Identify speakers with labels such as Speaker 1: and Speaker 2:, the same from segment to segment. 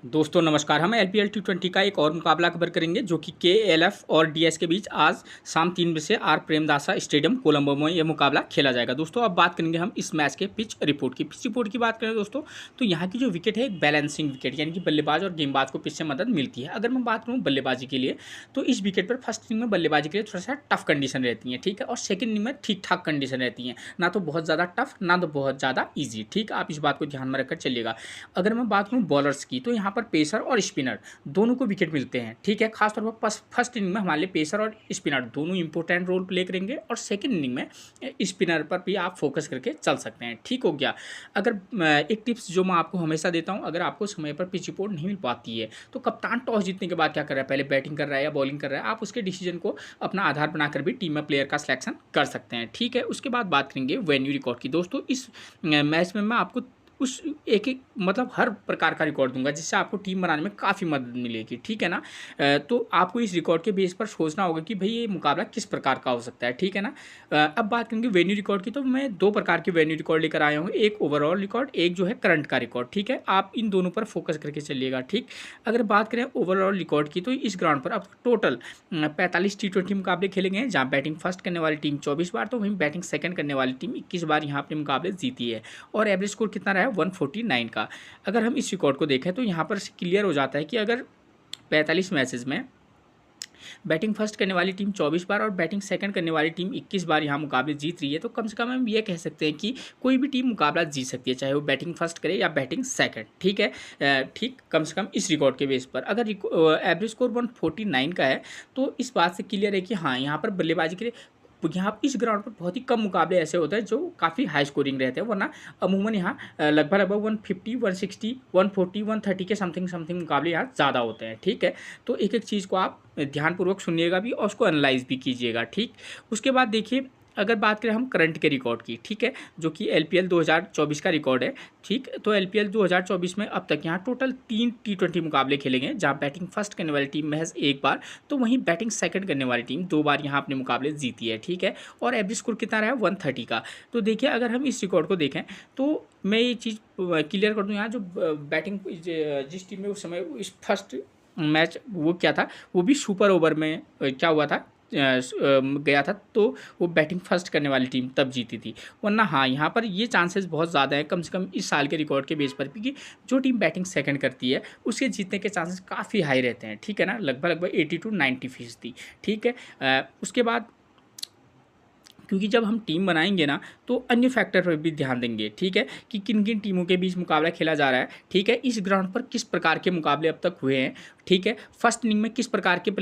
Speaker 1: दोस्तों नमस्कार। हम एलपीएल टी20 का एक और मुकाबला कवर करेंगे जो कि केएलएफ और डीएस के बीच आज शाम 3 बजे से आर प्रेमदासा स्टेडियम कोलंबो में यह मुकाबला खेला जाएगा। दोस्तों अब बात करेंगे हम इस मैच के पिच रिपोर्ट की। पिच रिपोर्ट की बात करें दोस्तों तो यहाँ की जो विकेट है एक बैलेंसिंग विकेट, यानी कि बल्लेबाज और गेंदबाज को पिच से मदद मिलती है। अगर मैं बात करूँ बल्लेबाजी के लिए तो इस विकेट पर फर्स्ट इनिंग में बल्लेबाजी के लिए थोड़ा सा टफ कंडीशन रहती है, ठीक है, और सेकंड इनिंग में ठीक ठाक कंडीशन रहती है, ना तो बहुत ज़्यादा टफ ना तो बहुत ज़्यादा ईजी। ठीक, आप इस बात को ध्यान में रखकर चलिएगा। अगर मैं बात करूँ बॉलर्स की तो यहाँ पर पेसर और स्पिनर दोनों को विकेट मिलते हैं, ठीक है। खासतौर पर फर्स्ट इनिंग में हमारे लिए पेसर और स्पिनर दोनों इंपॉर्टेंट रोल प्ले करेंगे और सेकंड इनिंग में स्पिनर पर भी आप फोकस करके चल सकते हैं, ठीक हो गया। अगर एक टिप्स जो मैं आपको हमेशा देता हूं, अगर आपको समय पर पिच रिपोर्ट नहीं मिल पाती है तो कप्तान टॉस जीतने के बाद क्या कर रहा है, पहले बैटिंग कर रहा है या बॉलिंग कर रहा है, आप उसके डिसीजन को अपना आधार बनाकर भी टीम में प्लेयर का सिलेक्शन कर सकते हैं, ठीक है। उसके बाद बात करेंगे वेन्यू रिकॉर्ड की। दोस्तों इस मैच में मैं आपको उस एक मतलब हर प्रकार का रिकॉर्ड दूंगा जिससे आपको टीम बनाने में काफ़ी मदद मिलेगी, ठीक है ना। तो आपको इस रिकॉर्ड के बेस पर सोचना होगा कि भाई ये मुकाबला किस प्रकार का हो सकता है, ठीक है ना। अब बात करेंगे वेन्यू रिकॉर्ड की, तो मैं दो प्रकार के वेन्यू रिकॉर्ड लेकर आया हूँ, एक ओवरऑल रिकॉर्ड, एक जो है करंट का रिकॉर्ड, ठीक है। आप इन दोनों पर फोकस करके चलिएगा, ठीक। अगर बात करें ओवरऑल रिकॉर्ड की तो इस ग्राउंड पर अब टोटल 45 टी20 मुकाबले खेले गए हैं, जहाँ बैटिंग फर्स्ट करने वाली टीम 24 बार तो वहीं बैटिंग सेकंड करने वाली टीम 21 बार यहाँ अपने मुकाबले जीती है। और एवरेज स्कोर कितना रहा है 149 का। अगर हम इस रिकॉर्ड को देखें तो यहाँ पर क्लियर हो जाता है कि अगर 45 मैचेस में बैटिंग फर्स्ट करने वाली टीम 24 बार और बैटिंग सेकंड करने वाली टीम 21 बार यहाँ मुकाबले जीत रही है तो कम से कम हम ये कह सकते हैं कि कोई भी टीम मुकाबला जीत सकती है, चाहे वो बैटिंग फर्स्ट करे या बैटिंग सेकंड, ठीक है। ठीक, कम से कम इस रिकॉर्ड के बेस पर अगर एवरेज स्कोर 149 का है तो इस बात से क्लियर है कि हाँ यहाँ पर बल्लेबाजी के लिए यहाँ इस ग्राउंड पर बहुत ही कम मुकाबले ऐसे होते हैं जो काफ़ी हाई स्कोरिंग रहते हैं, वरना अमूमन यहाँ लगभग 150 160 140 130 के समथिंग समथिंग मुकाबले यहाँ ज़्यादा होते हैं, ठीक है। तो एक एक चीज़ को आप ध्यानपूर्वक सुनिएगा भी और उसको एनालाइज भी कीजिएगा, ठीक। उसके बाद देखिए अगर बात करें हम करंट के रिकॉर्ड की, ठीक है, जो कि एलपीएल 2024 का रिकॉर्ड है, ठीक। तो एलपीएल 2024 में अब तक यहाँ टोटल 3 टी20 मुकाबले खेले गए, जहाँ बैटिंग फर्स्ट करने वाली टीम महज एक बार तो वहीं बैटिंग सेकंड करने वाली टीम 2 बार यहाँ अपने मुकाबले जीती है, ठीक है। और एवरेज स्कोर कितना रहा है 130 का। तो देखिए अगर हम इस रिकॉर्ड को देखें तो मैं ये चीज़ क्लियर कर दूँ, यहाँ जो बैटिंग जिस टीम में उस समय इस फर्स्ट मैच वो क्या था, वो भी सुपर ओवर में क्या हुआ था, गया था, तो वो बैटिंग फर्स्ट करने वाली टीम तब जीती थी। वरना हाँ यहाँ पर ये चांसेस बहुत ज़्यादा है कम से कम इस साल के रिकॉर्ड के बेस पर, क्योंकि जो टीम बैटिंग सेकंड करती है उसके जीतने के चांसेस काफ़ी हाई रहते हैं, ठीक है ना, लगभग 80 to 90%, ठीक है। उसके बाद क्योंकि जब हम टीम बनाएंगे ना तो अन्य फैक्टर पर भी ध्यान देंगे, ठीक है, कि किन किन टीमों के बीच मुकाबला खेला जा रहा है, ठीक है, इस ग्राउंड पर किस प्रकार के मुकाबले अब तक हुए हैं, ठीक है, फर्स्ट इनिंग में किस प्रकार के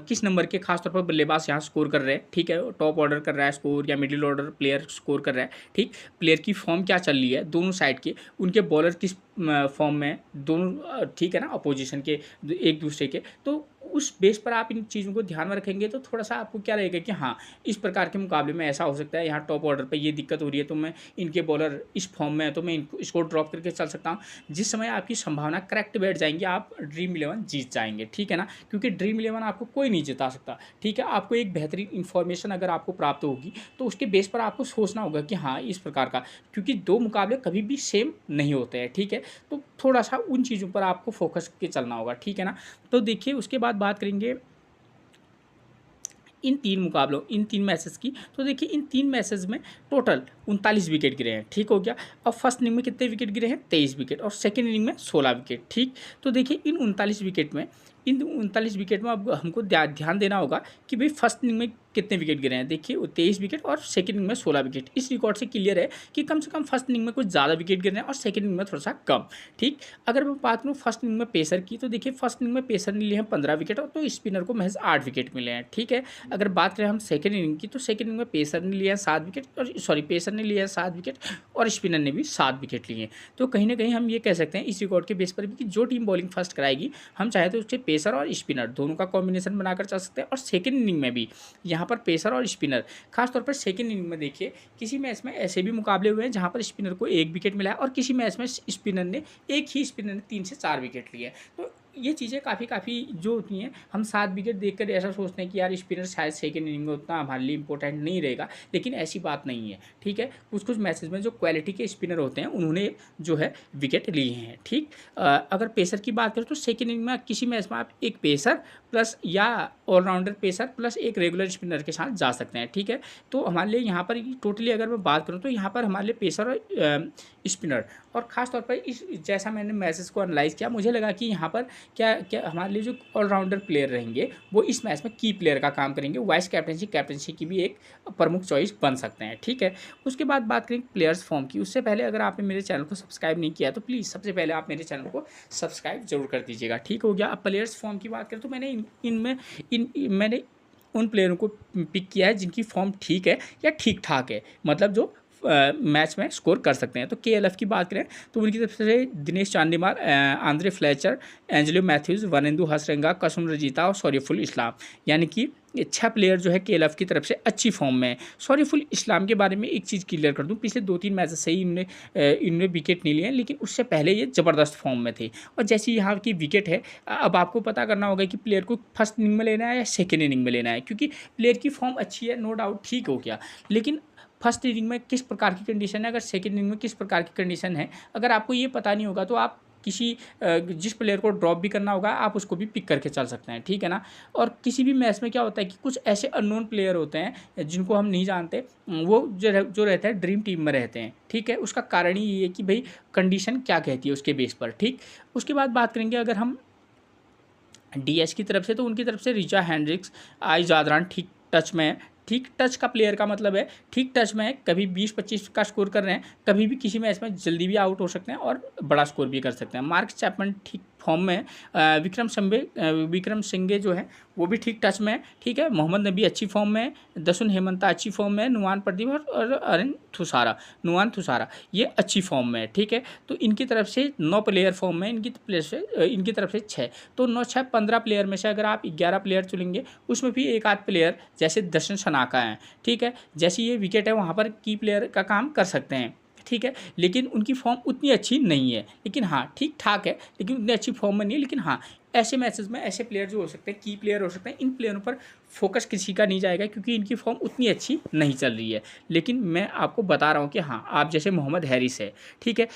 Speaker 1: किस नंबर के खासतौर पर बल्लेबाज यहाँ स्कोर कर रहे हैं, ठीक है, टॉप ऑर्डर कर रहा है स्कोर या मिडिल ऑर्डर प्लेयर स्कोर कर रहा है, ठीक, प्लेयर की फॉर्म क्या चल रही है दोनों साइड के, उनके बॉलर किस फॉर्म में दोनों, ठीक है ना, अपोजिशन के एक दूसरे के, तो उस बेस पर आप इन चीज़ों को ध्यान में रखेंगे तो थोड़ा सा आपको क्या रहेगा कि हाँ इस प्रकार के मुकाबले में ऐसा हो सकता है, यहाँ टॉप ऑर्डर पे ये दिक्कत हो रही है तो मैं इनके बॉलर इस फॉर्म में है तो मैं इसको ड्रॉप करके चल सकता हूँ। जिस समय आपकी संभावना करेक्ट बैठ जाएंगी आप ड्रीम 11 जीत जाएंगे, ठीक है ना, क्योंकि ड्रीम 11 आपको कोई नहीं जिता सकता, ठीक है। आपको एक बेहतरीन इन्फॉर्मेशन अगर आपको प्राप्त होगी तो उसके बेस पर आपको सोचना होगा कि हाँ इस प्रकार का, क्योंकि दो मुकाबले कभी भी सेम नहीं होते हैं, ठीक है। तो थोड़ा सा उन चीज़ों पर आपको फोकस करके चलना होगा, ठीक है ना। तो देखिए उसके बाद बात करेंगे इन तीन मैचेस की, तो देखिए इन 3 मैचेस में टोटल 39 विकेट गिरे हैं, ठीक हो गया। अब फर्स्ट इनिंग में कितने विकेट गिरे हैं 23 विकेट और सेकेंड इनिंग में 16 विकेट, ठीक। तो देखिए इन 39 विकेट में अब हमको ध्यान देना होगा कि भाई फर्स्ट इनिंग में कितने विकेट गिरे हैं, देखिए 23 विकेट और सेकंड इनिंग में 16 विकेट। इस रिकॉर्ड से क्लियर है कि कम से कम फर्स्ट इनिंग में कुछ ज़्यादा विकेट गिर रहे हैं और सेकंड इनिंग में थोड़ा सा कम, ठीक। अगर मैं बात करूँ फर्स्ट इनिंग में पेसर की तो देखिए फर्स्ट इनिंग में पेसर ने लिए हैं 15 विकेट और तो स्पिनर को महज 8 विकेट मिले हैं, ठीक है। अगर बात करें हम सेकंड इनिंग की तो सेकंड इनिंग में पेसर ने लिए हैं 7 विकेट और पेसर ने लिए हैं 7 विकेट और स्पिनर ने भी 7 विकेट लिए। तो कहीं ना कहीं हम ये कह सकते हैं इस रिकॉर्ड के बेस पर भी कि जो टीम बॉलिंग फर्स्ट कराएगी हम चाहे तो उसके पेसर और स्पिनर दोनों का कॉम्बिनेशन बनाकर चल सकते हैं। और सेकंड इनिंग में भी यहाँ पर पेसर और स्पिनर, खासतौर पर सेकंड इनिंग में देखिए किसी मैच में ऐसे भी मुकाबले हुए हैं जहाँ पर स्पिनर को 1 विकेट मिला है और किसी मैच में स्पिनर ने 3 से 4 विकेट लिए। तो ये चीज़ें काफ़ी जो होती हैं, हम 7 विकेट देखकर ऐसा सोचते हैं कि यार स्पिनर शायद सेकंड इनिंग में उतना हमारे लिए इंपॉर्टेंट नहीं रहेगा, लेकिन ऐसी बात नहीं है, ठीक है। कुछ-कुछ मैचेज़ में जो क्वालिटी के स्पिनर होते हैं, उन्होंने जो है विकेट लिए हैं, ठीक। अगर पेसर की बात करें तो सेकंड इनिंग में किसी मैच में आप एक पेसर प्लस या ऑलराउंडर पेसर प्लस एक रेगुलर स्पिनर के साथ जा सकते हैं, ठीक है। तो हमारे लिए यहाँ पर टोटली अगर मैं बात करूँ तो यहाँ पर हमारे लिए पेसर और स्पिनर, और ख़ास तौर पर इस जैसा मैंने मैचेस को एनालाइज़ किया, मुझे लगा कि यहाँ पर क्या क्या हमारे लिए जो ऑलराउंडर प्लेयर रहेंगे वो इस मैच में की प्लेयर का काम करेंगे, वाइस कैप्टनसी की भी एक प्रमुख चॉइस बन सकते हैं, ठीक है। उसके बाद बात करें प्लेयर्स फॉर्म की, उससे पहले अगर आपने मेरे चैनल को सब्सक्राइब नहीं किया तो प्लीज़ सबसे पहले आप मेरे चैनल को सब्सक्राइब जरूर कर दीजिएगा, ठीक हो गया। अब प्लेयर्स फॉर्म की बात करें तो मैंने उन प्लेयरों को पिक किया है जिनकी फॉर्म ठीक है या ठीक ठाक है, मतलब जो मैच में स्कोर कर सकते हैं। तो केएलएफ की बात करें तो उनकी तरफ से दिनेश चांदीमाल, आंद्रे फ्लेचर, एंजेलो मैथ्यूज़, वरेंदु हसरंगा, कसम रजीता और शरीफुल इस्लाम, यानी कि ये 6 प्लेयर जो है केएलएफ की तरफ से अच्छी फॉर्म में है। शरीफुल इस्लाम के बारे में एक चीज़ क्लियर कर दूं, पिछले 2-3 मैच से ही इनने विकेट नहीं लिए, लेकिन उससे पहले ये ज़बरदस्त फॉर्म में थे। और जैसी यहाँ की विकेट है, अब आपको पता करना होगा कि प्लेयर को फर्स्ट इनिंग में लेना है या सेकेंड इनिंग में लेना है, क्योंकि प्लेयर की फॉर्म अच्छी है, नो डाउट, ठीक हो गया, लेकिन फर्स्ट इनिंग में किस प्रकार की कंडीशन है, अगर सेकंड इनिंग में किस प्रकार की कंडीशन है, अगर आपको ये पता नहीं होगा तो आप किसी जिस प्लेयर को ड्रॉप भी करना होगा आप उसको भी पिक करके चल सकते हैं, ठीक है ना। और किसी भी मैच में क्या होता है कि कुछ ऐसे अननोन प्लेयर होते हैं जिनको हम नहीं जानते, वो जो रहते हैं ड्रीम टीम में रहते हैं, ठीक है। उसका कारण ही ये है कि भाई कंडीशन क्या कहती है उसके बेस पर, ठीक। उसके बाद बात करेंगे अगर हम डीएस की तरफ से, तो उनकी तरफ से रिचा हेंड्रिक्स, आई जादरान ठीक टच में है। ठीक टच का प्लेयर का मतलब है ठीक टच में है, कभी 20-25 का स्कोर कर रहे हैं, कभी भी किसी मैच में जल्दी भी आउट हो सकते हैं और बड़ा स्कोर भी कर सकते हैं। मार्क चैपमैन ठीक फॉर्म में है। विक्रम सिंघे जो है वो भी ठीक टच में है, ठीक है। मोहम्मद नबी अच्छी फॉर्म में है, दसुन हेमंता अच्छी फॉर्म में है, नुआन प्रदीप और नुआन थुसारा ये अच्छी फॉर्म में है, ठीक है। तो इनकी तरफ से 9 प्लेयर फॉर्म में, इनकी तरफ से 6, तो 9 6 15 प्लेयर में से अगर आप 11 प्लेयर चुनेंगे, उसमें भी एक आध प्लेयर जैसे दर्शन सनाका हैं, ठीक है, जैसी ये विकेट है वहाँ पर की प्लेयर का काम कर सकते हैं, ठीक है। लेकिन उनकी फॉर्म उतनी अच्छी नहीं है, लेकिन हाँ ठीक ठाक है, लेकिन उतनी अच्छी फॉर्म में नहीं है। लेकिन हाँ ऐसे मैचेस में ऐसे प्लेयर जो हो सकते हैं, की प्लेयर हो सकते हैं, इन प्लेयरों पर फोकस किसी का नहीं जाएगा क्योंकि इनकी फॉर्म उतनी अच्छी नहीं चल रही है। लेकिन मैं आपको बता रहा हूँ कि हाँ आप जैसे मोहम्मद हैरिस है, ठीक है,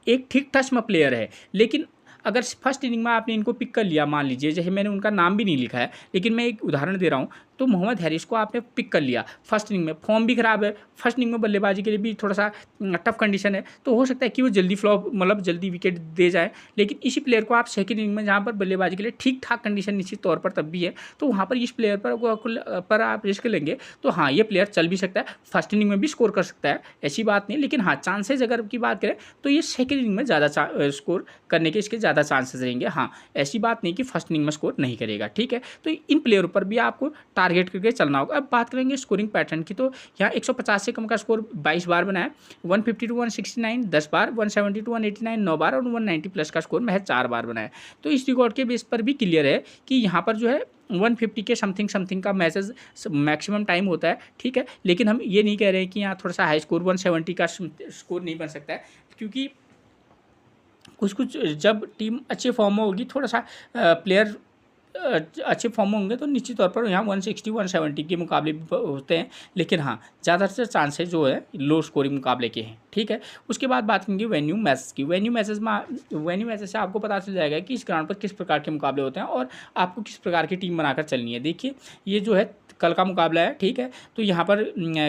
Speaker 1: एक ठीक टच में प्लेयर है, लेकिन अगर फर्स्ट इनिंग में आपने इनको पिक कर लिया, मान लीजिए जैसे मैंने उनका नाम भी नहीं लिखा है, लेकिन मैं एक उदाहरण दे रहा हूँ, तो मोहम्मद हैरिस को आपने पिक कर लिया फर्स्ट इनिंग में, फॉर्म भी खराब है, फर्स्ट इनिंग में बल्लेबाजी के लिए भी थोड़ा सा टफ कंडीशन है, तो हो सकता है कि वो जल्दी फ्लॉप मतलब जल्दी विकेट दे जाए। लेकिन इसी प्लेयर को आप सेकंड इनिंग में जहाँ पर बल्लेबाजी के लिए ठीक ठाक कंडीशन निश्चित तौर पर तब भी है, तो वहाँ पर इस प्लेयर पर आप रिस्क लेंगे तो हाँ ये प्लेयर चल भी सकता है, फर्स्ट इनिंग में भी स्कोर कर सकता है, ऐसी बात नहीं। लेकिन हाँ चांसेज अगर की बात करें तो ये सेकंड इनिंग में ज़्यादा स्कोर करने के इसके ज़्यादा चांसेस रहेंगे। हाँ ऐसी बात नहीं कि फर्स्ट इनिंग में स्कोर नहीं करेगा, ठीक है। तो इन प्लेयरों पर भी आपको टारगेट करके चलना होगा। अब बात करेंगे स्कोरिंग पैटर्न की, तो यहाँ 150 से कम का स्कोर 22 बार बनाया, 150 to 169 10 बार, 170 to 189 9 बार और 190 प्लस का स्कोर महज 4 बार बनाया। तो इस रिकॉर्ड के बेस पर भी क्लियर है कि यहाँ पर जो है 150 के समथिंग का मैसेज मैक्सिमम टाइम होता है, ठीक है। लेकिन हम ये नहीं कह रहे हैं कि यहाँ थोड़ा सा हाई स्कोर 170 का स्कोर नहीं बन सकता है, क्योंकि कुछ जब टीम अच्छे फॉर्म में होगी, थोड़ा सा प्लेयर अच्छे फॉर्म में होंगे तो निश्चित तौर पर यहाँ 160 170 के मुकाबले भी होते हैं। लेकिन हाँ ज़्यादातर चांसेस जो है लो स्कोरिंग मुकाबले के हैं, ठीक है। उसके बाद बात करेंगे वेन्यू मैचेस की। वेन्यू मैचेस से आपको पता चल जाएगा कि इस ग्राउंड पर किस प्रकार के मुकाबले होते हैं और आपको किस प्रकार की टीम बनाकर चलनी है। देखिए ये जो है कल का मुकाबला है, ठीक है। तो यहाँ पर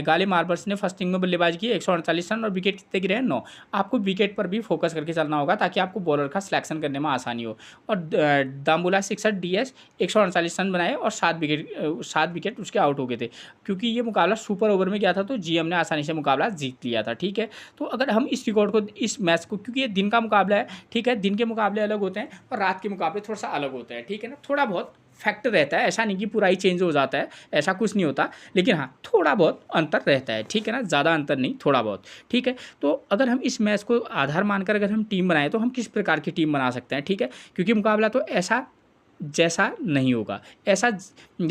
Speaker 1: गाले मार्बल्स ने फर्स्ट इनिंग में बल्लेबाजी की 148 रन और विकेट कितने गिरे हैं 9। आपको विकेट पर भी फोकस करके चलना होगा ताकि आपको बॉलर का सिलेक्शन करने में आसानी हो। और दाम्बुला 66 DS 148 रन बनाए और 7 विकेट उसके आउट हो गए थे, क्योंकि ये मुकाबला सुपर ओवर में गया था तो GM ने आसानी से मुकाबला जीत लिया था, ठीक है। तो अगर हम इस रिकॉर्ड को, इस मैच को, क्योंकि ये दिन का मुकाबला है, ठीक है, दिन के मुकाबले अलग होते हैं और रात के मुकाबले थोड़ा सा अलग होते हैं, ठीक है ना। थोड़ा बहुत फैक्टर रहता है, ऐसा नहीं कि पूरा ही चेंज हो जाता है, ऐसा कुछ नहीं होता, लेकिन हाँ थोड़ा बहुत अंतर रहता है, ठीक है ना, ज़्यादा अंतर नहीं, थोड़ा बहुत, ठीक है। तो अगर हम इस मैच को आधार मानकर अगर हम टीम बनाएं तो हम किस प्रकार की टीम बना सकते हैं, ठीक है, क्योंकि मुकाबला तो ऐसा जैसा नहीं होगा, ऐसा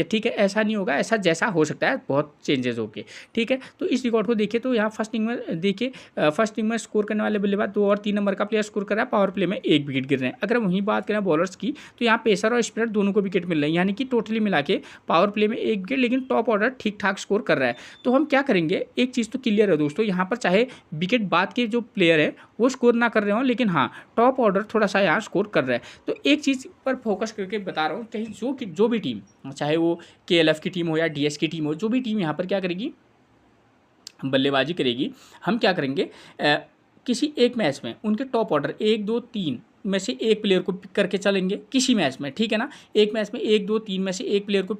Speaker 1: ठीक है, ऐसा नहीं होगा, ऐसा जैसा हो सकता है बहुत चेंजेस होके, ठीक है। तो इस रिकॉर्ड को देखिए तो यहाँ फर्स्ट इनिंग में देखिए, फर्स्ट इनिंग में स्कोर करने वाले बल्लेबाज 2 और 3 नंबर का प्लेयर स्कोर कर रहा है, पावर प्ले में 1 विकेट गिर रहे हैं। अगर वहीं बात करें बॉलर्स की तो यहाँ पेसर और स्पिनर दोनों को विकेट मिल रहे हैं, यानी कि टोटली मिला के पावर प्ले में 1 विकेट, लेकिन टॉप ऑर्डर ठीक ठाक स्कोर कर रहा है। तो हम क्या करेंगे, एक चीज़ तो क्लियर है दोस्तों, यहाँ पर चाहे विकेट बाद के जो प्लेयर है वो स्कोर ना कर रहे हो, लेकिन हाँ टॉप ऑर्डर थोड़ा सा यहाँ स्कोर कर रहा है। तो एक चीज़ पर फोकस करके बता रहा हूँ, कहीं जो भी टीम, चाहे वो KLF की टीम हो या DS की टीम हो, जो भी टीम यहाँ पर क्या करेगी, बल्लेबाजी करेगी, हम क्या करेंगे, किसी एक मैच में उनके टॉप ऑर्डर 1 2 3 में से एक प्लेयर को पिक करके चलेंगे किसी मैच में, ठीक है ना। एक मैच में 1 2 3 में से एक प्लेयर को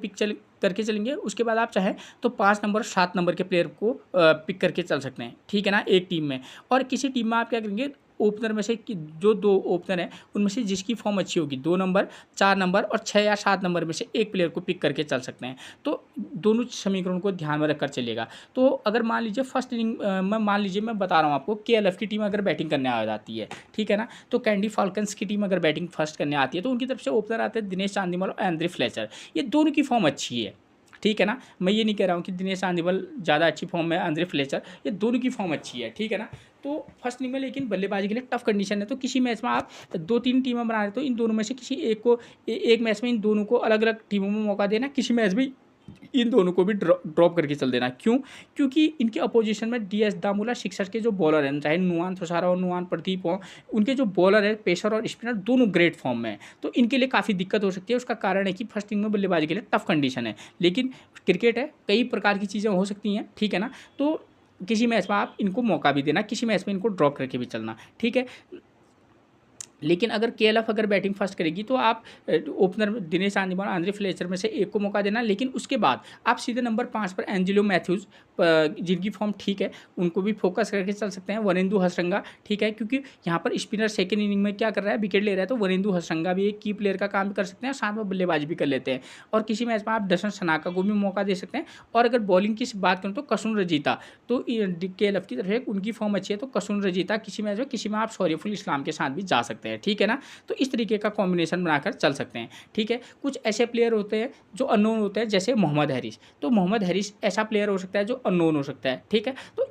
Speaker 1: करके चलेंगे। उसके बाद आप चाहें तो 5 नंबर 7 नंबर के प्लेयर को पिक करके चल सकते हैं, ठीक है ना, एक टीम में। और किसी टीम में आप क्या करेंगे, ओपनर में से जो 2 ओपनर हैं उनमें से जिसकी फॉर्म अच्छी होगी, 2 नंबर 4 नंबर और 6 या 7 नंबर में से एक प्लेयर को पिक करके चल सकते हैं। तो दोनों समीकरणों को ध्यान में रखकर चलिएगा। तो अगर मान लीजिए फर्स्ट इनिंग में, मान लीजिए मैं बता रहा हूँ आपको, KLF की टीम अगर बैटिंग करने आ जाती है, ठीक है ना, तो कैंडी फाल्कन्स की टीम अगर बैटिंग फर्स्ट करने आती है तो उनकी तरफ से ओपनर आते हैं दिनेश चांदीमल और एंड्रे फ्लेचर। ये दोनों की फॉर्म अच्छी है, ठीक है ना। मैं ये नहीं कह रहा हूँ कि दिनेश चांदीमल ज़्यादा अच्छी फॉर्म में, एंड्रे फ्लेचर, ये दोनों की फॉर्म अच्छी है, ठीक है ना। तो फर्स्ट इनिंग में लेकिन बल्लेबाजी के लिए टफ कंडीशन है। तो किसी मैच में आप 2-3 टीमें बना रहे हो तो इन दोनों में से किसी एक को, एक मैच में इन दोनों को अलग अलग टीमों में मौका देना, किसी मैच में इन दोनों को भी ड्रॉप करके चल देना। क्यों? क्योंकि इनके अपोजिशन में DS दामुला सिक्सर के जो बॉलर हैं, चाहे नुआन थोसारा और नुआन प्रदीप हो, उनके जो बॉलर है पेसर और स्पिनर दोनों ग्रेट फॉर्म में हैं। तो इनके लिए काफ़ी दिक्कत हो सकती है। उसका कारण है कि फर्स्ट इनिंग में बल्लेबाजी के लिए टफ कंडीशन है, लेकिन क्रिकेट है, कई प्रकार की चीज़ें हो सकती हैं, ठीक है ना। तो किसी मैच में आप इनको मौका भी देना, किसी मैच में इनको ड्रॉप करके भी चलना, ठीक है। लेकिन अगर KLF अगर बैटिंग फर्स्ट करेगी तो आप opener Dinesh Chandimal, Andre Fletcher में से एक को मौका देना, लेकिन उसके बाद आप सीधे नंबर 5 पर एंजेलो मैथ्यूज़, जिनकी फॉर्म ठीक है, उनको भी फोकस करके चल सकते हैं। वरेंदु हसरंगा, ठीक है, क्योंकि यहाँ पर स्पिनर सेकेंड इनिंग में क्या कर रहा है, विकेट ले रहा है, तो वरेंदु हसरंगा भी एक की प्लेयर का काम कर सकते हैं, साथ में बल्लेबाजी भी कर लेते हैं। और किसी मैच में आप दर्शन सनाका को भी मौका दे सकते हैं। और अगर बॉलिंग की बात करूँ तो कसुन रजीता, तो KLF की तरफ से उनकी फॉर्म अच्छी है, तो कसुन रजीता किसी मैच में, किसी में आप शौर्यफुल इस्लाम के साथ भी जा सकते हैं, ठीक है ना। तो इस तरीके का कॉम्बिनेशन बनाकर चल सकते हैं, ठीक है। कुछ ऐसे प्लेयर होते हैं जो अननोन होते हैं, जैसे मोहम्मद हैरिस। तो मोहम्मद हैरिस ऐसा प्लेयर हो सकता है जो अननोन हो सकता है, ठीक है। तो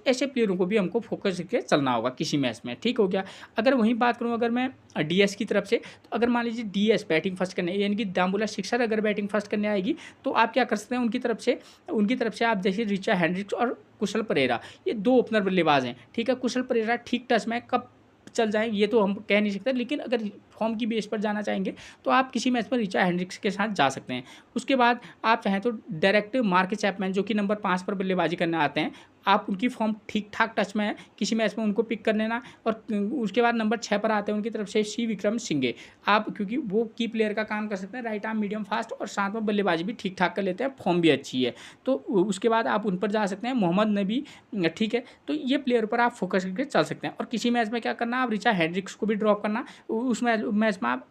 Speaker 1: ऐसे प्लेयरों को भी हमको फोकस करके चलना होगा किसी मैच में, ठीक हो गया। अगर वहीं बात करूँ अगर मैं DS की तरफ से, तो अगर मान लीजिए DS बैटिंग फर्स्ट करने, यानी कि दामुला सिक्सर अगर बैटिंग फर्स्ट करने आएगी, तो आप क्या कर सकते हैं, उनकी तरफ से आप देखिए रिचा हेंड्रिक्स और कुशल परेरा, ये 2 ओपनर बल्लेबाज हैं, ठीक है। कुशल परेरा ठीक टच में कब चल जाएंगे ये तो हम कह नहीं सकते, लेकिन अगर फॉर्म की बेस पर जाना चाहेंगे तो आप किसी मैच में रिचा हेंड्रिक्स के साथ जा सकते हैं। उसके बाद आप चाहें तो डायरेक्ट मार्क चैपमैन, जो कि नंबर 5 पर बल्लेबाजी करने आते हैं, आप उनकी फॉर्म ठीक ठाक टच में है, किसी मैच में उनको पिक कर लेना। और उसके बाद नंबर 6 पर आते हैं उनकी तरफ से सी विक्रम सिंघे, आप क्योंकि वो की प्लेयर का काम कर सकते हैं, राइट आर्म मीडियम फास्ट, और साथ में बल्लेबाजी भी ठीक ठाक कर लेते हैं, फॉर्म भी अच्छी है। तो उसके बाद आप उन पर जा सकते हैं, मोहम्मद नबी, ठीक है। तो ये प्लेयर पर आप फोकस करके चल सकते हैं। और किसी मैच में क्या करना, आप रिचा हेंड्रिक्स को भी ड्रॉप करना, उस मैच में आप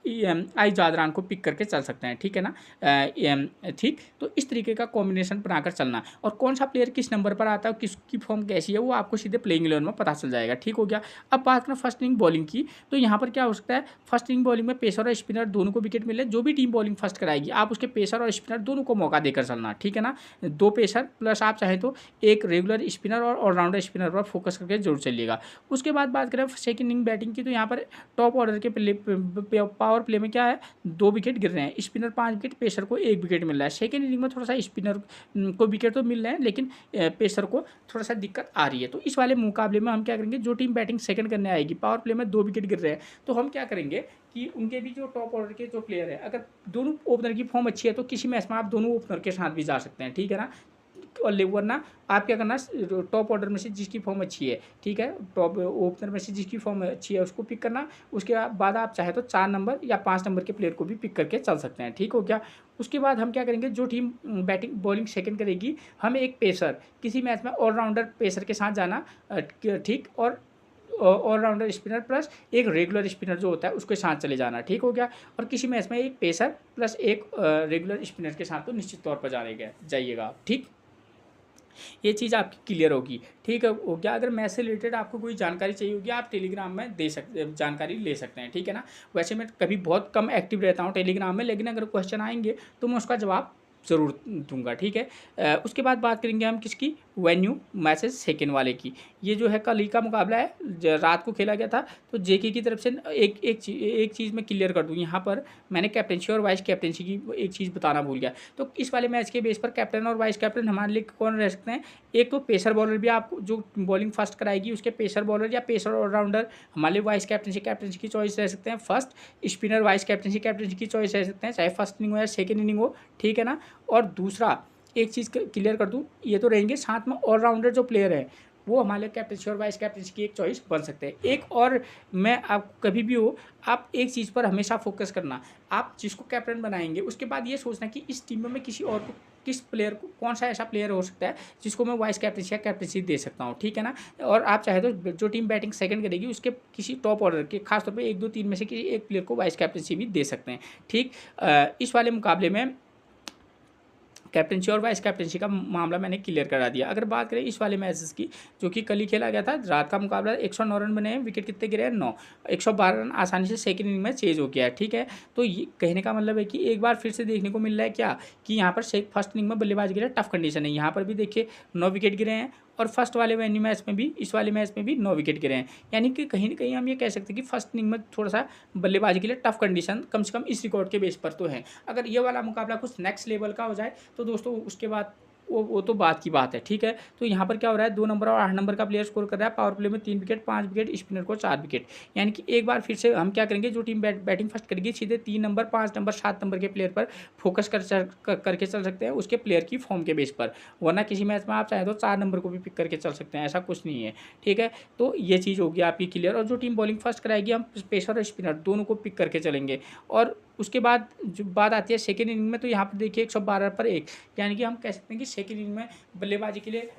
Speaker 1: आई जादरान को पिक करके चल सकते हैं, ठीक है ना, ठीक। तो इस तरीके का कॉम्बिनेशन बनाकर चलना, और कौन सा प्लेयर किस नंबर पर आता है, किसकी फॉर्म कैसी है, वो आपको सीधे प्लेइंग 11 में पता चल जाएगा, ठीक हो गया। अब बात करें फर्स्ट इनिंग बॉलिंग की, तो यहाँ पर क्या हो सकता है, फर्स्ट इनिंग बॉलिंग में पेसर और स्पिनर दोनों को विकेट मिले। जो भी टीम बॉलिंग फर्स्ट कराएगी आप उसके पेसर और स्पिनर दोनों को मौका देकर चलना, ठीक है ना। 2 पेसर प्लस आप चाहें तो एक रेगुलर स्पिनर और ऑलराउंडर स्पिनर पर फोकस करके जरूर चलिएगा। उसके बाद बात करें सेकंड इनिंग बैटिंग की, तो यहाँ पर टॉप ऑर्डर के पावर प्ले में क्या है, 2 विकेट गिर रहे हैं, स्पिनर 5 विकेट, पेसर को 1 विकेट मिल रहा है। सेकेंड इनिंग में थोड़ा सा स्पिनर को विकेट तो मिल रहे हैं, लेकिन पेसर को थोड़ा सा दिक्कत आ रही है। तो इस वाले मुकाबले में हम क्या करेंगे, जो टीम बैटिंग सेकंड करने आएगी, पावर प्ले में 2 विकेट गिर रहे हैं, तो हम क्या करेंगे कि उनके भी जो टॉप ऑर्डर के जो प्लेयर है, अगर दोनों ओपनर की फॉर्म अच्छी है तो किसी मैच में आप दोनों ओपनर के साथ भी जा सकते हैं, ठीक है ना। और वरना आप क्या करना, टॉप ऑर्डर में से जिसकी फॉर्म अच्छी है, ठीक है, टॉप ओपनर में से जिसकी फॉर्म अच्छी है उसको पिक करना। उसके बाद आप चाहे तो 4 नंबर या 5 नंबर के प्लेयर को भी पिक करके चल सकते हैं, ठीक हो गया। उसके बाद हम क्या करेंगे, जो टीम बैटिंग बॉलिंग सेकंड करेगी, हमें एक पेसर, किसी मैच में ऑलराउंडर पेसर के साथ जाना, ठीक, और ऑलराउंडर स्पिनर प्लस एक रेगुलर स्पिनर जो होता है उसके साथ चले जाना, ठीक हो गया। और किसी मैच में एक पेसर प्लस एक रेगुलर स्पिनर के साथ तो निश्चित तौर पर जाइएगा, ठीक। ये चीज़ आपकी क्लियर होगी। ठीक है, हो गया। अगर मैथ से रिलेटेड आपको कोई जानकारी चाहिए होगी, आप टेलीग्राम में दे सकते, जानकारी ले सकते हैं। ठीक है ना। वैसे मैं कभी बहुत कम एक्टिव रहता हूँ टेलीग्राम में, लेकिन अगर क्वेश्चन आएंगे तो मैं उसका जवाब ज़रूर दूंगा। ठीक है। उसके बाद बात करेंगे हम किसकी, वेन्यू मैसेज सेकेंड वाले की। ये जो है कल ही का मुकाबला है, रात को खेला गया था। तो जेके की तरफ से एक चीज़ मैं क्लियर कर दूँ यहाँ पर। मैंने कैप्टनसी और वाइस कैप्टनसी की एक चीज़ बताना भूल गया। तो इस वाले मैच के बेस पर कैप्टन और वाइस कैप्टन हमारे लिए कौन रह सकते हैं। एक तो पेसर बॉलर भी, आपको जो बॉलिंग फर्स्ट कराएगी उसके पेसर बॉलर या पेसर ऑलराउंडर हमारे लिए वाइस कैप्टनसी की चॉइस रह सकते हैं। फर्स्ट स्पिनर वाइस कैप्टनसी की चॉइस रह सकते हैं, चाहे फर्स्ट इनिंग हो या सेकेंड इनिंग हो। ठीक है ना। और दूसरा एक चीज़ क्लियर कर दूँ, ये तो रहेंगे, साथ में ऑलराउंडर जो प्लेयर है वो हमारे कैप्टनसी और वाइस कैप्टनसी की एक चॉइस बन सकते हैं। एक और मैं आपको कभी भी हो, आप एक चीज़ पर हमेशा फोकस करना। आप जिसको कैप्टन बनाएंगे उसके बाद ये सोचना कि इस टीम में मैं किसी और को, किस प्लेयर को, कौन सा ऐसा प्लेयर हो सकता है जिसको मैं वाइस कैप्टनसी या कैप्टनसी दे सकता हूँ। ठीक है ना। और आप चाहे तो जो टीम बैटिंग सेकंड करेगी उसके किसी टॉप ऑर्डर के, खासतौर पर 1 2 3 में से किसी एक प्लेयर को वाइस कैप्टनसी भी दे सकते हैं। ठीक। इस वाले मुकाबले में कैप्टनसी और वाइस कैप्टनसी का मामला मैंने क्लियर करा दिया। अगर बात करें इस वाले मैचेस की, जो कि कल ही खेला गया था, रात का मुकाबला, 109 रन बने हैं, विकेट कितने गिरे हैं, 9। 112 रन आसानी से सेकंड इनिंग में चेज हो गया है। ठीक है। तो ये कहने का मतलब है कि एक बार फिर से देखने को मिल रहा है क्या, कि यहाँ पर फर्स्ट इनिंग में बल्लेबाजी के लिए टफ कंडीशन है। यहाँ पर भी देखिए 9 विकेट गिरे हैं, और फर्स्ट वाले वेन्यू मैच में भी, इस वाले मैच में भी 9 विकेट गिरे हैं। यानी कि कहीं ना कहीं हम ये कह सकते हैं कि फर्स्ट इनिंग में थोड़ा सा बल्लेबाजी के लिए टफ कंडीशन कम से कम इस रिकॉर्ड के बेस पर तो है। अगर ये वाला मुकाबला कुछ नेक्स्ट लेवल का हो जाए तो दोस्तों उसके बाद वो तो बात की बात है। ठीक है। तो यहाँ पर क्या हो रहा है, 2 नंबर और 8 नंबर का प्लेयर स्कोर कर रहा है, पावर प्ले में 3 विकेट, 5 विकेट, स्पिनर को 4 विकेट। यानी कि एक बार फिर से हम क्या करेंगे, जो टीम बैटिंग फर्स्ट करेगी सीधे 3 नंबर, 5 नंबर, 7 नंबर के प्लेयर पर फोकस करके चल सकते हैं, उसके प्लेयर की फॉर्म के बेस पर। वरना किसी मैच में आप चाहें तो 4 नंबर को भी पिक करके चल सकते हैं, ऐसा कुछ नहीं है। ठीक है। तो ये चीज़ होगी आपकी क्लियर। और जो टीम बॉलिंग फर्स्ट कराएगी, हम पेसर और स्पिनर दोनों को पिक करके चलेंगे। और उसके बाद जो बात आती है सेकेंड इनिंग में, तो यहाँ पर देखिए 112 पर 1, यानी कि हम कह सकते हैं कि सेकेंड इनिंग में बल्लेबाजी के लिए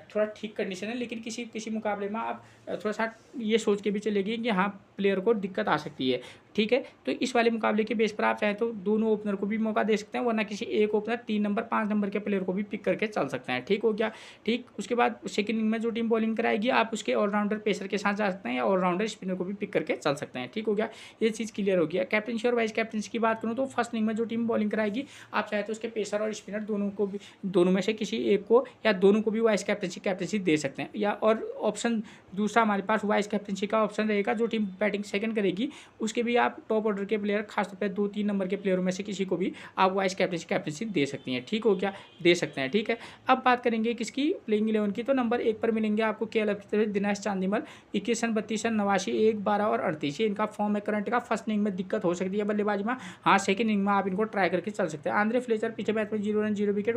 Speaker 1: थोड़ा ठीक कंडीशन है। लेकिन किसी किसी मुकाबले में आप थोड़ा सा ये सोच के भी चलेगी कि हाँ प्लेयर को दिक्कत आ सकती है। ठीक है। तो इस वाले मुकाबले के बेस पर आप चाहें तो दोनों ओपनर को भी मौका दे सकते हैं, वरना किसी एक ओपनर, 3 नंबर, 5 नंबर के प्लेयर को भी पिक करके चल सकते हैं। ठीक हो गया। ठीक। उसके बाद सेकंड इनिंग में जो टीम बॉलिंग कराएगी, आप उसके ऑलराउंडर पेसर के साथ जा सकते हैं, या ऑलराउंडर स्पिनर को भी पिक करके चल सकते हैं। ठीक हो गया। ये चीज़ क्लियर हो गया। कैप्टनसी और वाइस कैप्टनसी की बात करूँ तो फर्स्ट इनिंग में जो टीम बॉलिंग कराएगी, आप चाहे तो उसके पेसर और स्पिनर दोनों को भी, दोनों में से किसी एक को या दोनों को भी वाइस कैप्टनसी दे सकते हैं। या और ऑप्शन दूसरा हमारे पास वाइस कैप्टनसी का ऑप्शन रहेगा, जो टीम बैटिंग सेकंड करेगी उसके भी आप टॉप ऑर्डर के प्लेयर, खासतौर पर 2 3 नंबर के प्लेयरों में से किसी को भी आप वाइस कैप्टनसी दे सकती हैं। ठीक हो गया। दे सकते हैं। ठीक है। अब बात करेंगे किसकी, प्लेइंग 11 की। तो नंबर 1 पर मिलेंगे आपको केएल की तरफ दिनेश चांदीमल, 21 रन, 32 रन, 89, 1, 12 और 38। इनका फॉर्म है करंट का। फर्स्ट इनिंग में दिक्कत हो सकती है बल्लेबाजी में, हाँ सेकंड इनिंग में आप इनको ट्राई करके चल सकते हैं। आंद्रे फ्लेचर पिछले मैच में 0 run 0 wicket,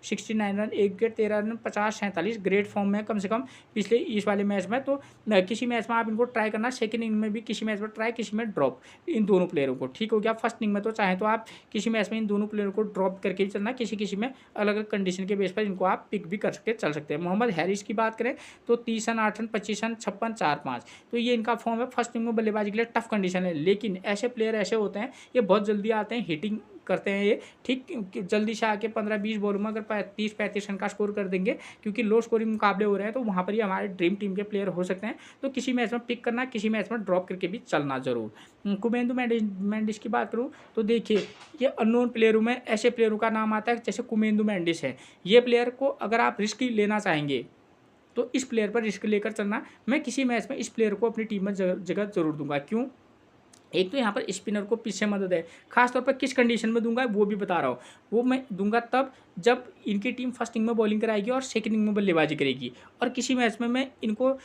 Speaker 1: 69 run, 1 wicket, 13 run, 50, 47, great form में कम से कम पिछले इस वाले मैच में। तो किसी मैच में आप इनको ट्राई करना, सेकंड इनिंग में भी किसी मैच में ट्राई, किसी में ड्रॉप, इन दोनों प्लेयरों को। ठीक हो गया। फर्स्ट इनिंग में तो चाहे तो आप किसी मैच में इन दोनों प्लेयरों को ड्रॉप करके भी चलना, किसी किसी में अलग अलग कंडीशन के बेस पर इनको आप पिक भी करके चल सकते हैं। मोहम्मद हैरिस की बात करें तो 30 रन, 8 रन, 25 रन, 56, 4, 5। तो ये इनका फॉर्म है। फर्स्ट इनिंग में बल्लेबाजी के लिए टफ कंडीशन है, लेकिन ऐसे प्लेयर ऐसे होते हैं, ये बहुत जल्दी आते हैं, हिटिंग करते हैं ये। ठीक। जल्दी से आके 15-20 बॉल में अगर 30-35 रन का स्कोर कर देंगे, क्योंकि लो स्कोरिंग मुकाबले हो रहे हैं, तो वहाँ पर ही हमारे ड्रीम टीम के प्लेयर हो सकते हैं। तो किसी मैच में पिक करना, किसी मैच में ड्रॉप करके भी चलना जरूर। कुमेंदु मैंडिस की बात करूँ तो देखिए, ये अननोन प्लेयरों में ऐसे प्लेयरों का नाम आता है जैसे कुमेंदु मैंडिस है। ये प्लेयर को अगर आप रिस्क लेना चाहेंगे तो इस प्लेयर पर रिस्क लेकर चलना। मैं किसी मैच में इस प्लेयर को अपनी टीम में जगह जरूर दूंगा। क्यों? एक तो यहाँ पर स्पिनर को पीछे मदद है, खासतौर पर किस कंडीशन में दूंगा वो भी बता रहा हूँ। वो मैं दूंगा तब जब इनकी टीम फर्स्ट इनिंग में बॉलिंग कराएगी और सेकंड इनिंग में बल्लेबाजी करेगी, और किसी मैच में मैं इनको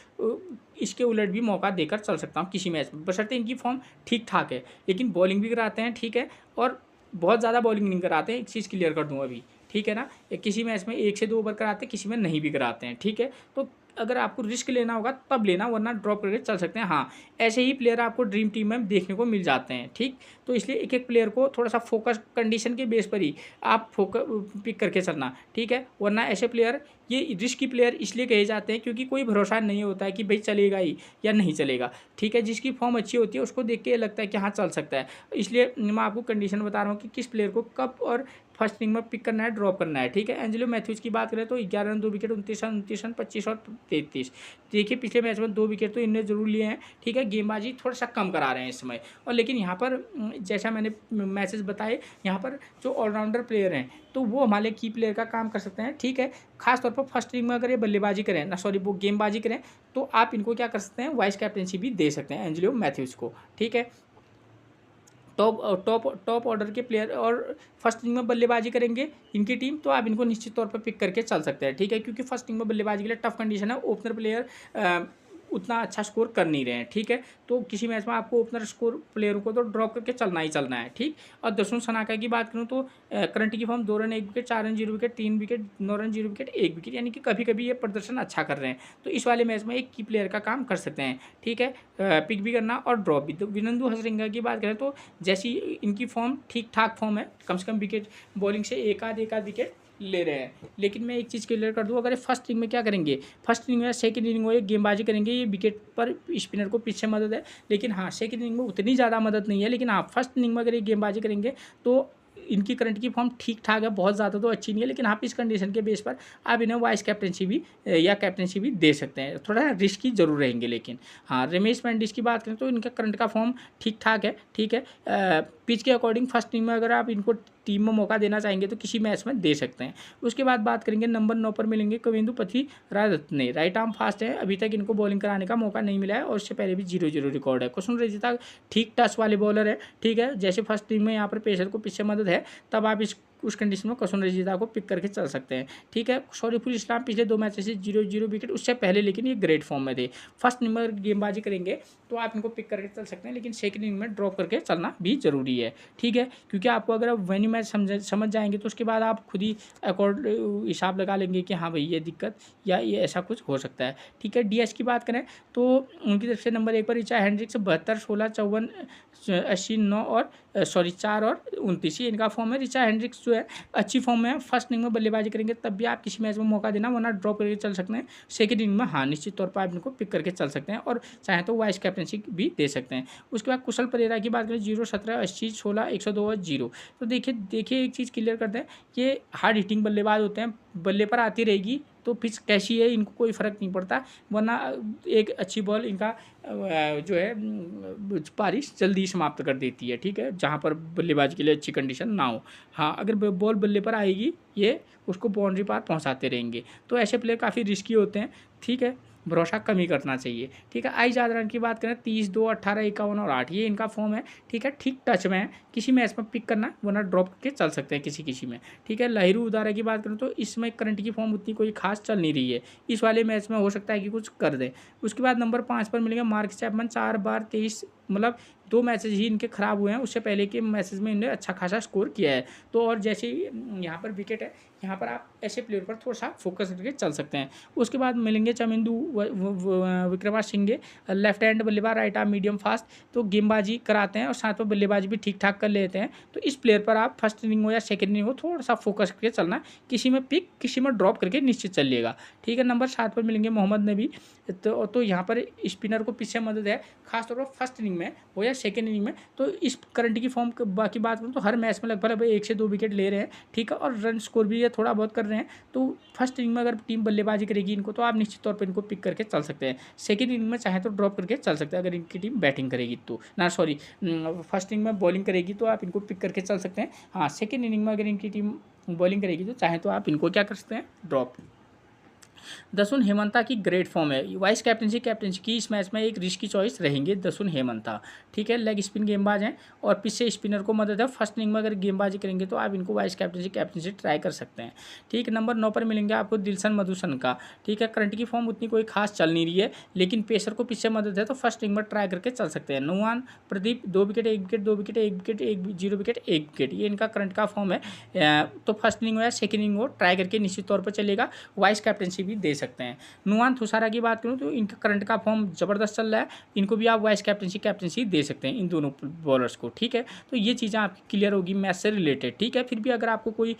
Speaker 1: इसके उलट भी मौका देकर चल सकता हूँ किसी मैच में, बशर्ते इनकी फॉर्म ठीक ठाक है। लेकिन बॉलिंग भी कराते हैं, ठीक है, और बहुत ज़्यादा बॉलिंग नहीं कराते हैं, एक चीज़ क्लियर कर दूँ अभी। ठीक है ना। किसी मैच में 1 से 2 ओवर कराते हैं, किसी में नहीं भी कराते हैं। ठीक है। तो अगर आपको रिस्क लेना होगा तब लेना, वरना ड्रॉप करके चल सकते हैं। हाँ, ऐसे ही प्लेयर आपको ड्रीम टीम में देखने को मिल जाते हैं। ठीक। तो इसलिए एक एक प्लेयर को थोड़ा सा फोकस कंडीशन के बेस पर ही आप फोकस पिक करके चलना। ठीक है। वरना ऐसे प्लेयर, ये रिस्की प्लेयर इसलिए कहे जाते हैं क्योंकि कोई भरोसा नहीं होता है कि भाई चलेगा ही या नहीं चलेगा। ठीक है। जिसकी फॉर्म अच्छी होती है उसको देख के लगता है कि हाँ चल सकता है। इसलिए मैं आपको कंडीशन बता रहा हूँ कि किस प्लेयर को कब और फर्स्ट इनिंग में पिक करना है, ड्रॉप करना है, ठीक है। एंजेलो मैथ्यूज की बात करें तो 11 रन 2 विकेट, 29 रन 25 और 33। देखिए पिछले मैच में 2 विकेट तो इनने जरूर लिए हैं, ठीक है। गेंदबाजी थोड़ा सा कम करा रहे हैं इस समय, और लेकिन यहाँ पर जैसा मैंने मैसेज बताए, यहाँ पर जो ऑलराउंडर प्लेयर हैं तो वो हमारे की प्लेयर का काम कर सकते हैं, ठीक है। खासतौर पर फर्स्ट इनिंग में अगर ये बल्लेबाजी करें ना, सॉरी वो गेंदबाजी करें, तो आप इनको क्या कर सकते हैं, वाइस कैप्टनसी भी दे सकते हैं एंजेलो मैथ्यूज को, ठीक है। टॉप ऑर्डर के प्लेयर और फर्स्ट इनिंग में बल्लेबाजी करेंगे इनकी टीम, तो आप इनको निश्चित तौर पर पिक करके चल सकते हैं, ठीक है। क्योंकि फर्स्ट इनिंग में बल्लेबाजी के लिए टफ कंडीशन है, ओपनर प्लेयर उतना अच्छा स्कोर कर नहीं रहे हैं, ठीक है। तो किसी मैच में आपको ओपनर स्कोर प्लेयरों को तो ड्रॉप करके चलना ही चलना है, ठीक। और दसुन सनाका की बात करूँ तो करंट की form 2 run 1 wicket, 4 run 0 wicket, 3 wicket, 9 run 0 wicket, 1 wicket, यानी कि कभी कभी ये प्रदर्शन अच्छा कर रहे हैं, तो इस वाले मैच में एक की प्लेयर का काम कर सकते हैं, ठीक है। पिक भी करना और ड्रॉप भी। तो विनंदु हसरिंगा की बात करें तो जैसी इनकी फॉर्म ठीक ठाक फॉर्म है, कम से कम विकेट बॉलिंग से एक आध विकेट ले रहे हैं। लेकिन मैं एक चीज़ क्लियर कर दूं, अगर ये फर्स्ट इनिंग में क्या करेंगे, फर्स्ट इनिंग में सेकंड इनिंग में ये गेंदबाजी करेंगे, ये विकेट पर स्पिनर को पीछे मदद है, लेकिन हाँ सेकंड इनिंग में उतनी ज़्यादा मदद नहीं है, लेकिन हाँ फर्स्ट इनिंग में अगर ये गेंदबाजी करेंगे तो इनकी करंट की फॉर्म ठीक ठाक है, बहुत ज़्यादा तो अच्छी नहीं है, लेकिन आप इस कंडीशन के बेस पर आप इन्हें वाइस कैप्टनसी भी या कैप्टनसी भी दे सकते हैं। थोड़ा रिस्की जरूर रहेंगे, लेकिन हाँ रमेश मेंडिस की बात करें तो इनका करंट का फॉर्म ठीक ठाक है, ठीक है। पिच के अकॉर्डिंग फर्स्ट इनिंग में अगर आप इनको टीम में मौका देना चाहेंगे तो किसी मैच में दे सकते हैं। उसके बाद बात करेंगे नंबर 9 पर मिलेंगे कविंदु पथिरारत्ने, राइट आर्म फास्ट है, अभी तक इनको बॉलिंग कराने का मौका नहीं मिला है और उससे पहले भी 0-0 रिकॉर्ड है। कुसुम रजिता ठीक टच वाले बॉलर है, ठीक है। जैसे फर्स्ट टीम में यहाँ पर पेसर को पीछे मदद है, तब आप उस कंडीशन में कुसुम रजिता को पिक करके चल सकते हैं, ठीक है। शरीफुल इस्लाम पिछले 2 मैचेस से 0-0 विकेट, उससे पहले लेकिन ये ग्रेट फॉर्म में थे। फर्स्ट नंबर गेंदबाजी करेंगे तो आप इनको पिक करके चल सकते हैं, लेकिन सेकंड इनिंग में ड्रॉप करके चलना भी जरूरी है, ठीक है। क्योंकि आपको अगर वेन्यू मैच समझ जाएंगे तो उसके बाद आप खुद ही हिसाब लगा लेंगे कि हाँ भाई ये दिक्कत या ये ऐसा कुछ हो सकता है, ठीक है। डीएस की बात करें तो उनकी तरफ से नंबर 1 पर रिचा हेंड्रिक्स 72, 16, 54, 80, 9 और 4 और 29 इनका फॉर्म है। रिचा हेंड्रिक्स जो है अच्छी फॉर्म में है, फर्स्ट इनिंग में बल्लेबाजी करेंगे तब भी आप किसी मैच में मौका देना, वरना ड्रॉप करके चल सकते हैं। सेकंड इनिंग में हाँ निश्चित तौर पर आप इनको पिक करके चल सकते हैं और चाहे तो वाइस कैप्टनसी भी दे सकते हैं। उसके बाद कुशल परेरा की बात करें 0, 17, 80, 16, 102 और 0। तो देखिए एक चीज़ क्लियर करते हैं, ये हार्ड हिटिंग बल्लेबाज होते हैं, बल्ले पर आती रहेगी तो पिच कैसी है इनको कोई फ़र्क नहीं पड़ता, वरना एक अच्छी बॉल इनका जो है पारी जल्दी समाप्त कर देती है, ठीक है, जहाँ पर बल्लेबाजी के लिए अच्छी कंडीशन ना हो। हाँ अगर बॉल बल्ले पर आएगी ये उसको बाउंड्री पार पहुँचाते रहेंगे, तो ऐसे प्लेयर काफ़ी रिस्की होते हैं, ठीक है। भरोसा कम ही करना चाहिए, ठीक है। आई ज़्यादा रन की बात करें 30, 2, 18, 51 और 8 ये इनका फॉर्म है, ठीक है। ठीक टच में है, किसी मैच में पिक करना वरना ड्रॉप करके चल सकते हैं किसी में, ठीक है। लहरू उदारा की बात करें तो इसमें करंट की फॉर्म उतनी कोई खास चल नहीं रही है, इस वाले मैच में हो सकता है कि कुछ कर दें। उसके बाद नंबर 5 पर मिलेंगे मार्क चैपमन, 4 बार 23, मतलब 2 मैचेज ही इनके ख़राब हुए हैं, उससे पहले के मैचेज में इन्होंने अच्छा खासा स्कोर किया है। तो और जैसे ही यहाँ पर विकेट है, यहाँ पर आप ऐसे प्लेयर पर थोड़ा सा फोकस करके चल सकते हैं। उसके बाद मिलेंगे चमिंदू विक्रमासिंघे, लेफ्ट हैंड बल्लेबाज, राइट आर्म मीडियम फास्ट, तो गेंदबाजी कराते हैं और साथ में बल्लेबाजी भी ठीक ठाक कर लेते हैं। तो इस प्लेयर पर आप फर्स्ट इनिंग हो या सेकंड इनिंग हो थोड़ा सा फोकस करके चलना, किसी में पिक किसी में ड्रॉप करके निश्चित चलिएगा, ठीक है। नंबर 7 पर मिलेंगे मोहम्मद नबी, तो यहाँ पर स्पिनर को पीछे मदद है, खासतौर पर फर्स्ट इनिंग में हो या सेकेंड इनिंग में। तो इस करंट की फॉर्म बाकी बात करूँ तो हर मैच में लगभग 1 से 2 विकेट ले रहे हैं, ठीक है, और रन स्कोर भी ये थोड़ा बहुत कर रहे हैं। तो फर्स्ट इनिंग में अगर टीम बल्लेबाजी करेगी इनको तो आप निश्चित तौर पर इनको पिक करके चल सकते हैं। सेकेंड इनिंग में चाहे तो ड्रॉप करके चल सकते हैं अगर इनकी टीम बैटिंग करेगी तो, ना सॉरी फर्स्ट इनिंग में बॉलिंग करेगी तो आप इनको पिक करके चल सकते हैं। हाँ सेकेंड इनिंग में अगर इनकी टीम बॉलिंग करेगी तो चाहे तो आप इनको क्या कर सकते हैं, ड्रॉप। दसुन हेमंता की ग्रेट फॉर्म है, वाइस कैप्टनसी की इस मैच में एक रिस्की चॉइस रहेंगे दसुन हेमंता, ठीक है। लेग स्पिन गेंदबाज हैं और पीछे स्पिनर को मदद है, फर्स्ट इनिंग में अगर गेंदबाजी करेंगे तो आप इनको वाइस कैप्टनसी ट्राई कर सकते हैं, ठीक है। नंबर 9 पर मिलेंगे आपको दिलशन मधुसन का, ठीक है। करंट की फॉर्म उतनी कोई खास चल नहीं रही है, लेकिन पेसर को पीछे मदद है तो फर्स्ट इनिंग में ट्राई करके चल सकते हैं। नुमान Pradeep 2 wicket 1 wicket 2 wicket 1 wicket 0 wicket 1 wicket, ये इनका करंट का फॉर्म है। तो फर्स्ट इनिंग हो या सेकेंड इनिंग हो ट्राई करके निश्चित तौर पर चलेगा, वाइस कैप्टनसी भी दे सकते हैं। नुआन थुसारा की बात करूं तो इनका करंट का फॉर्म ज़बरदस्त चल रहा है, इनको भी आप वाइस कैप्टनसी दे सकते हैं इन दोनों बॉलर्स को, ठीक है। तो ये चीज़ें आपकी क्लियर होगी मैच से रिलेटेड, ठीक है। फिर भी अगर आपको कोई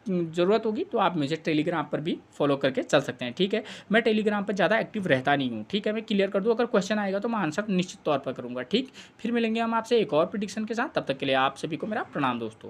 Speaker 1: ज़रूरत होगी तो आप मुझे टेलीग्राम पर भी फॉलो करके चल सकते हैं, ठीक है। मैं टेलीग्राम पर ज़्यादा एक्टिव रहता नहीं हूँ, ठीक है। मैं क्लियर कर दूँ, अगर क्वेश्चन आएगा तो मैं आंसर निश्चित तौर पर करूँगा, ठीक। फिर मिलेंगे हम आपसे एक और प्रेडिक्शन के साथ, तब तक के लिए आप सभी को मेरा प्रणाम दोस्तों।